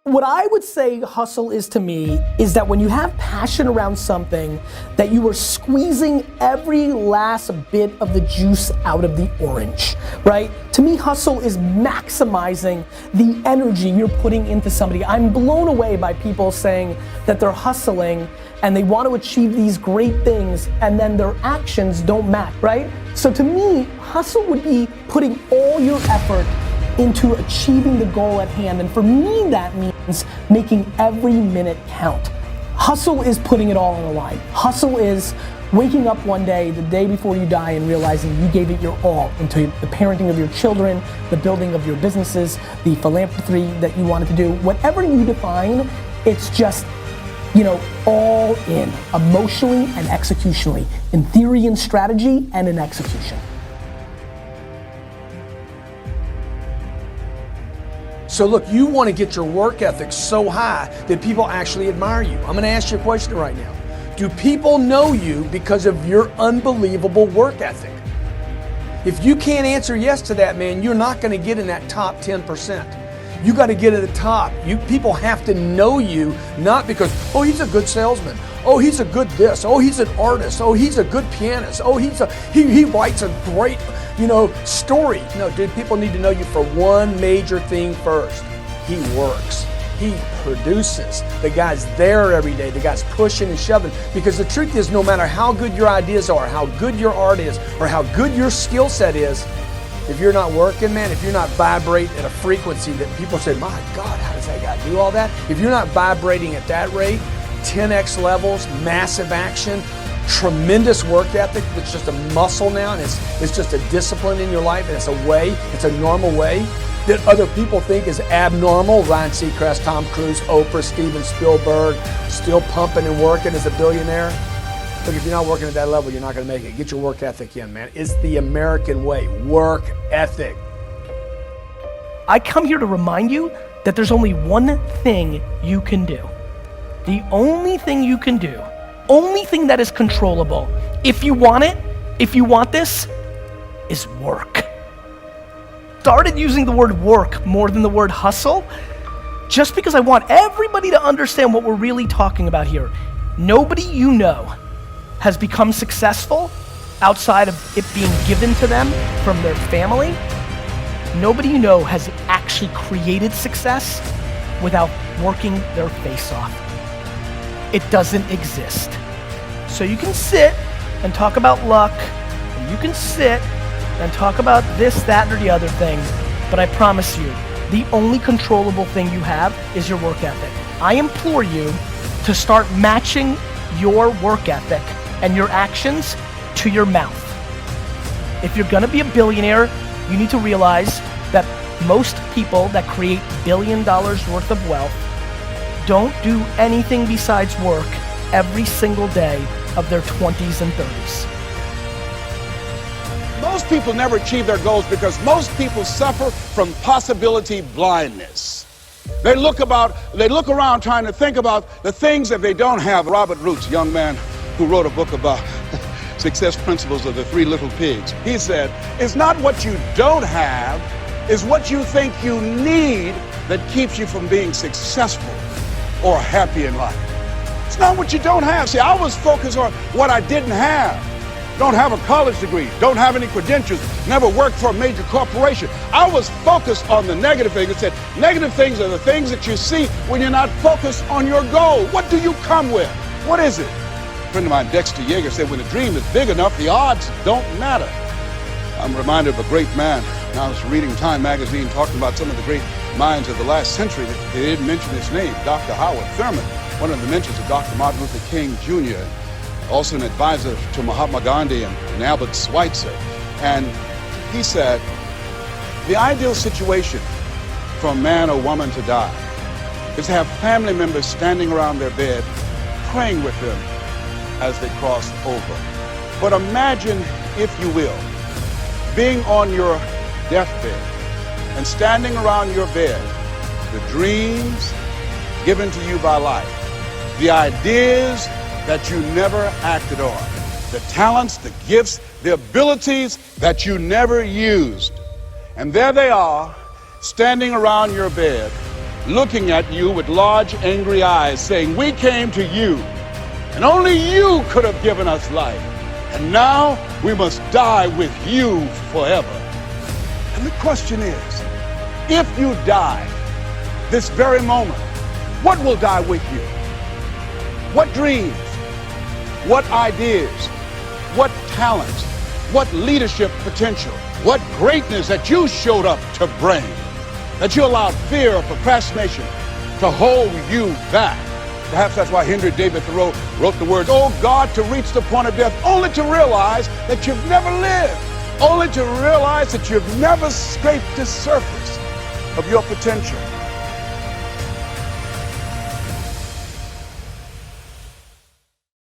What I would say hustle is to me is that when you have passion around something, that you are squeezing every last bit of the juice out of the orange, right? To me, hustle is maximizing the energy you're putting into somebody. I'm blown away by people saying that they're hustling and they want to achieve these great things and then their actions don't match, right? So to me, hustle would be putting all your effort into achieving the goal at hand. And for me, that means making every minute count. Hustle is putting it all on the line. Hustle is waking up one day, the day before you die, and realizing you gave it your all into the parenting of your children, the building of your businesses, the philanthropy that you wanted to do. Whatever you define, it's just, all in, emotionally and executionally, in theory and strategy and in execution. So look, you want to get your work ethic so high that people actually admire you. I'm going to ask you a question right now. Do people know you because of your unbelievable work ethic? If you can't answer yes to that, man, you're not going to get in that top 10%. You got to get at the top. People have to know you, not because, oh, he's a good salesman. Oh, he's a good this. Oh, he's an artist. Oh, he's a good pianist. Oh, he writes a great, story. No, dude, people need to know you for one major thing first. He works. He produces. The guy's there every day. The guy's pushing and shoving. Because the truth is, no matter how good your ideas are, how good your art is, or how good your skill set is, if you're not working, man, if you're not vibrating at a frequency that people say, my God, how does that guy do all that? If you're not vibrating at that rate, 10x levels, massive action, tremendous work ethic that's just a muscle now, and it's just a discipline in your life, and it's a normal way that other people think is abnormal. Ryan Seacrest, Tom Cruise, Oprah, Steven Spielberg, still pumping and working as a billionaire. Look, if you're not working at that level, you're not going to make it. Get your work ethic in, man. It's the American way. Work ethic. I come here to remind you that there's only one thing you can do. The only thing you can do, only thing that is controllable, if you want it, if you want this, is work. Started using the word work more than the word hustle, just because I want everybody to understand what we're really talking about here. Nobody you know has become successful outside of it being given to them from their family. Nobody you know has actually created success without working their face off. It doesn't exist. So you can sit and talk about luck, and you can sit and talk about this, that, or the other thing, but I promise you, the only controllable thing you have is your work ethic. I implore you to start matching your work ethic and your actions to your mouth. If you're gonna be a billionaire, you need to realize that most people that create $1 billion worth of wealth don't do anything besides work every single day of their 20s and 30s. Most people never achieve their goals because most people suffer from possibility blindness. They look around trying to think about the things that they don't have. Robert Roots, young man who wrote a book about success principles of the 3 little pigs. He said, it's not what you don't have, it's what you think you need that keeps you from being successful or happy in life. It's not what you don't have. See, I was focused on what I didn't have. Don't have a college degree, don't have any credentials, never worked for a major corporation. I was focused on the negative things. It said, negative things are the things that you see when you're not focused on your goal. What do you come with? What is it? A friend of mine, Dexter Yeager, said, when a dream is big enough, the odds don't matter. I'm reminded of a great man. I was reading Time magazine talking about some of the great minds of the last century. They didn't mention his name, Dr. Howard Thurman, one of the mentions of Dr. Martin Luther King Jr., also an advisor to Mahatma Gandhi and Albert Schweitzer. And he said, the ideal situation for a man or woman to die is to have family members standing around their bed praying with them as they cross over. But imagine, if you will, being on your deathbed and standing around your bed, the dreams given to you by life, the ideas that you never acted on, the talents, the gifts, the abilities that you never used. And there they are, standing around your bed, looking at you with large, angry eyes, saying, we came to you, and only you could have given us life. And now we must die with you forever. And the question is, if you die this very moment, what will die with you? What dreams? What ideas? What talents? What leadership potential? What greatness that you showed up to bring? That you allowed fear or procrastination to hold you back. Perhaps that's why Henry David Thoreau wrote the words, oh God, to reach the point of death, only to realize that you've never lived, only to realize that you've never scraped the surface of your potential.